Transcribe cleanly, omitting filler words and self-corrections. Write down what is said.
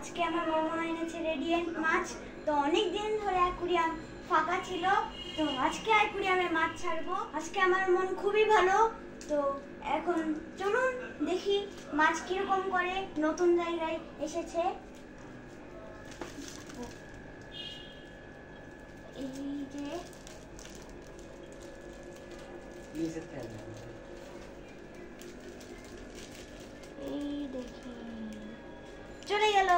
আজকে আমার মামা এনেছে রেডিয়েন্ট মাছ। তো অনেক দিন ধরে অ্যাকুরিয়াম ফাঁকা ছিল, তো আজকে অ্যাকুরিয়ামে মাছ ছাড়বো। আজকে আমার মন খুবই ভালো। তো এখন চলুন দেখি মাছ কিরকম করে, নতুন জায়গায় এসেছে। এই যে এই দেখি চলে গেল।